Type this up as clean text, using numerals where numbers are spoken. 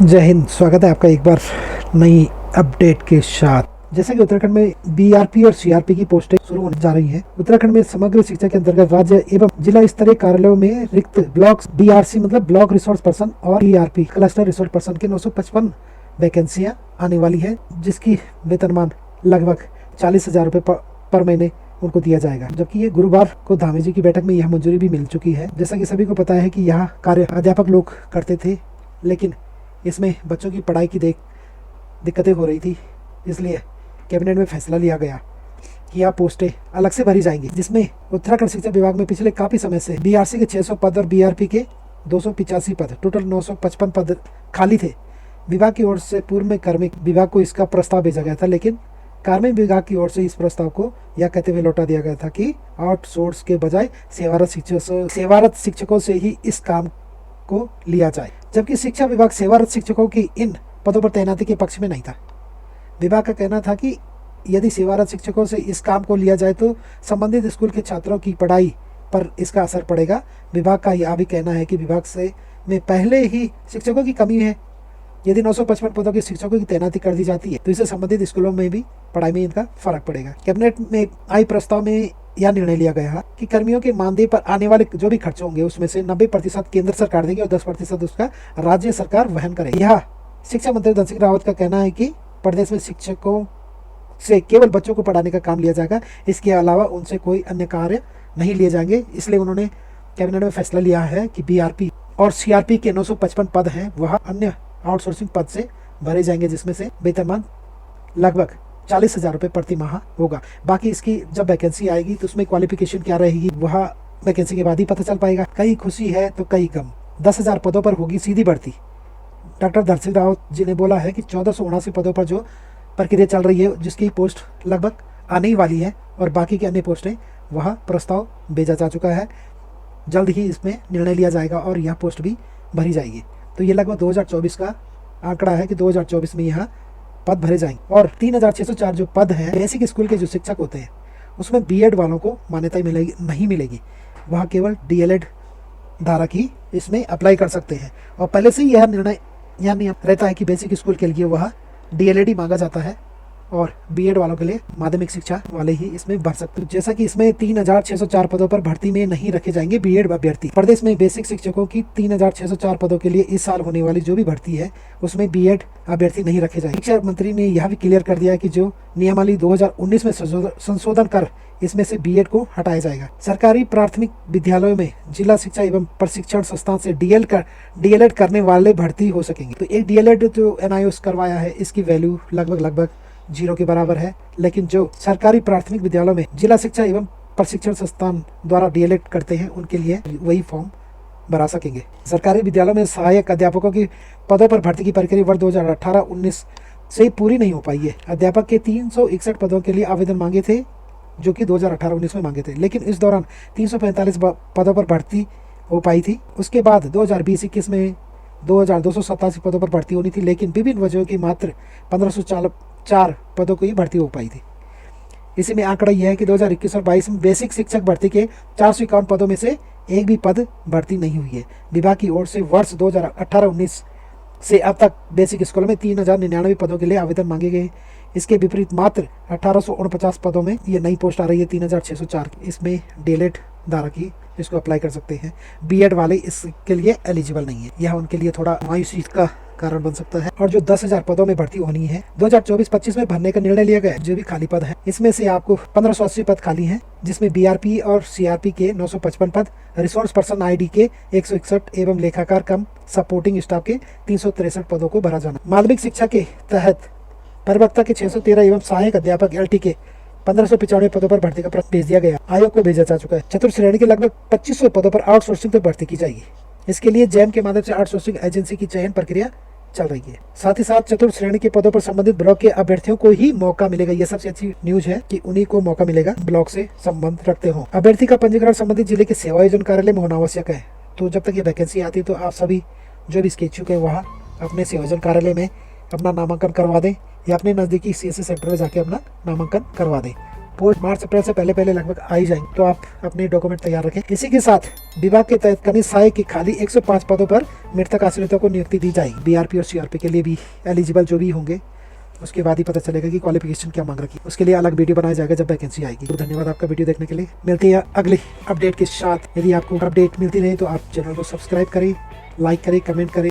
जय हिंद। स्वागत है आपका एक बार नई अपडेट के साथ। जैसा कि उत्तराखंड में बीआरपी और सीआरपी की पोस्टें शुरू होने जा रही हैं। उत्तराखंड में समग्र शिक्षा के अंतर्गत राज्य एवं जिला स्तरीय कार्यालयों में रिक्त ब्लॉक बीआरसी मतलब ब्लॉक रिसोर्स पर्सन और बीआरपी क्लस्टर रिसोर्स पर्सन के 955 वैकेंसियां आने वाली है, जिसकी वेतनमान लगभग 40,000 रुपये पर महीने उनको दिया जाएगा। जबकि ये गुरुवार को धामी जी की बैठक में यह मंजूरी भी मिल चुकी है। जैसा कि सभी को पता है कि यहाँ कार्य अध्यापक लोग करते थे, लेकिन इसमें बच्चों की पढ़ाई की दिक्कतें हो रही थी, इसलिए कैबिनेट में फैसला लिया गया कि यह पोस्टें अलग से भरी जाएंगी, जिसमें उत्तराखंड शिक्षा विभाग में पिछले काफ़ी समय से बीआरसी के 600 पद और बीआरपी के 285 पद, टोटल 955 पद खाली थे। विभाग की ओर से पूर्व में कार्मिक विभाग को इसका प्रस्ताव भेजा गया था, लेकिन कार्मिक विभाग की ओर से इस प्रस्ताव को यह कहते हुए लौटा दिया गया था कि आउटसोर्स के बजाय सेवारत शिक्षकों से ही इस काम को लिया जाए। जबकि शिक्षा विभाग सेवारत शिक्षकों की इन पदों पर तैनाती के पक्ष में नहीं था। विभाग का कहना था कि यदि सेवारत शिक्षकों से इस काम को लिया जाए तो संबंधित स्कूल के छात्रों की पढ़ाई पर इसका असर पड़ेगा। विभाग का यह भी कहना है कि विभाग से में पहले ही शिक्षकों की कमी है। यदि 955 पदों के शिक्षकों की तैनाती कर दी जाती है तो इससे संबंधित स्कूलों में भी पढ़ाई में इनका फर्क पड़ेगा। कैबिनेट में आई प्रस्ताव में यह निर्णय लिया गया कि कर्मियों के मानदेय पर आने वाले जो भी खर्च होंगे उसमें से 90% केंद्र सरकार देगी और 10% उसका राज्य सरकार वहन करेगी। यह शिक्षा मंत्री धन सिंह रावत का कहना है कि प्रदेश में शिक्षकों से केवल बच्चों को पढ़ाने का काम लिया जाएगा, इसके अलावा उनसे कोई अन्य कार्य नहीं लिए जाएंगे। इसलिए उन्होंने कैबिनेट में फैसला लिया है कि बीआरपी और सीआरपी के 955 पद हैं वह अन्य आउटसोर्सिंग पद से भरे जाएंगे, जिसमें से वेतनमान लगभग 40,000 रुपये प्रति माह होगा। बाकी इसकी जब वैकेंसी आएगी तो उसमें क्वालिफिकेशन क्या रहेगी वह वैकेंसी के बाद ही पता चल पाएगा। कहीं खुशी है तो कहीं गम। 10,000 पदों पर होगी सीधी भर्ती। डॉक्टर धन सिंह रावत जी ने बोला है कि 1479 पदों पर जो प्रक्रिया चल रही है, जिसकी पोस्ट लगभग आने ही वाली है और बाकी की अन्य पोस्टें वह प्रस्ताव भेजा जा चुका है। जल्द ही इसमें निर्णय लिया जाएगा और यह पोस्ट भी भरी जाएगी। तो ये लगभग 2024 का आंकड़ा है कि 2024 में यहाँ पद भरे जाएंगे। और 3,604 जो पद हैं बेसिक स्कूल के जो शिक्षक होते हैं उसमें बीएड वालों को मान्यता नहीं मिलेगी। वह केवल डीएलएड धारक ही इसमें अप्लाई कर सकते हैं। और पहले से ही यह नियम रहता है कि बेसिक स्कूल के लिए वह डीएलएड ही मांगा जाता है और बीएड वालों के लिए माध्यमिक शिक्षा वाले ही इसमें भर सकते हैं। जैसा कि इसमें 3,604 पदों पर भर्ती में नहीं रखे जाएंगे बीएड अभ्यर्थी। प्रदेश में बेसिक शिक्षकों की 3,604 पदों के लिए इस साल होने वाली जो भी भर्ती है उसमें बीएड अभ्यर्थी नहीं रखे जाएंगे। शिक्षा मंत्री ने यह भी क्लियर कर दिया है कि जो नियमावली 2019 में संशोधन कर इसमें से बीएड को हटाया जाएगा। सरकारी प्राथमिक विद्यालयों में जिला शिक्षा एवं प्रशिक्षण संस्थान से डीएलएड करने वाले भर्ती हो सकेंगे। तो एक डीएलएड जो एनआईओएस करवाया है इसकी वैल्यू लगभग 0 के बराबर है, लेकिन जो सरकारी प्राथमिक विद्यालयों में जिला शिक्षा एवं प्रशिक्षण संस्थान द्वारा डीएलएड करते हैं उनके लिए वही फॉर्म भरा सकेंगे। सरकारी विद्यालयों में सहायक अध्यापकों की पदों पर भर्ती की प्रक्रिया वर्ष 2018-19 से पूरी नहीं हो पाई है। अध्यापक के 361 पदों के लिए आवेदन मांगे थे जो कि 2018-19 में मांगे थे, लेकिन इस दौरान 345 पदों पर भर्ती हो पाई थी। उसके बाद 2020-21 में 2,287 पदों पर भर्ती होनी थी, लेकिन विभिन्न वजहों की मात्र 1,504 पदों को ही भर्ती हो पाई थी। इसी में आंकड़ा यह है कि 2021 और 22 में बेसिक शिक्षक भर्ती के 451 पदों में से एक भी पद भर्ती नहीं हुई है। विभाग की ओर से वर्ष 2018-19 से अब तक बेसिक स्कूल में 3,099 पदों के लिए आवेदन मांगे गए। इसके विपरीत मात्र 1,849 पदों में ये नई पोस्ट आ रही है 3,604। इसमें डीएलएड धारक ही इसको अप्लाई कर सकते हैं, बीएड वाले इसके लिए एलिजिबल नहीं है। यह उनके लिए थोड़ा मायूसी का कारण बन सकता है। और जो 10,000 पदों में भर्ती होनी है 2024-25 में भरने का निर्णय लिया गया है। जो भी खाली पद है इसमें से आपको 1,580 पद खाली हैं, जिसमें बीआरपी और सीआरपी के 955 पद, रिसोर्स पर्सन आईडी के 161 एवं लेखाकार कम सपोर्टिंग स्टाफ के 363 पदों को भरा जाना। माध्यमिक शिक्षा के तहत प्रवक्ता के 613 एवं सहायक अध्यापक एलटी के 1,595 पदों पर भर्ती का प्रस्ताव भेज दिया गया। आयोग को भेजा जा चुका है। चतुर्थ श्रेणी के लगभग 2,500 पदों पर आउटसोर्सिंग पर भर्ती की जाएगी। इसके लिए जैम के माध्यम से आउटसोर्सिंग एजेंसी की चयन प्रक्रिया चल रही है। साथ ही साथ चतुर्थ श्रेणी के पदों पर संबंधित ब्लॉक के अभ्यर्थियों को ही मौका मिलेगा। यह सबसे अच्छी न्यूज है कि उन्हीं को मौका मिलेगा ब्लॉक से संबंध रखते हो। अभ्यर्थी का पंजीकरण संबंधित जिले के सेवा आयोजन कार्यालय में होना आवश्यक है। तो जब तक ये वैकेंसी आती है तो आप सभी जो भी इसके इच्छुक है वहाँ अपने सेवा आयोजन कार्यालय में अपना नामांकन करवा दें या अपने नजदीकी सीएससी सेंटर में जाके अपना नामांकन करवा दें। पोस्ट मार्च अप्रैल से पहले पहले लगभग आ ही जाएंगे, तो आप अपने डॉक्यूमेंट तैयार रखें। इसी के साथ विभाग के तहत कमी सहाय की खाली 105 पदों पर मृतक आश्रितों को नियुक्ति दी जाएगी। बीआरपी और सीआरपी के लिए भी एलिजिबल जो भी होंगे उसके बाद ही पता चलेगा कि क्वालिफिकेशन क्या मांग रखी है। उसके लिए अलग वीडियो बनाया जाएगा जब वैकेंसी आएगी। तो धन्यवाद आपका वीडियो देखने के लिए। मिलते हैं अगले अपडेट के साथ। यदि आपको अपडेट मिलती रहे तो आप चैनल को सब्सक्राइब करें, लाइक करें, कमेंट करें।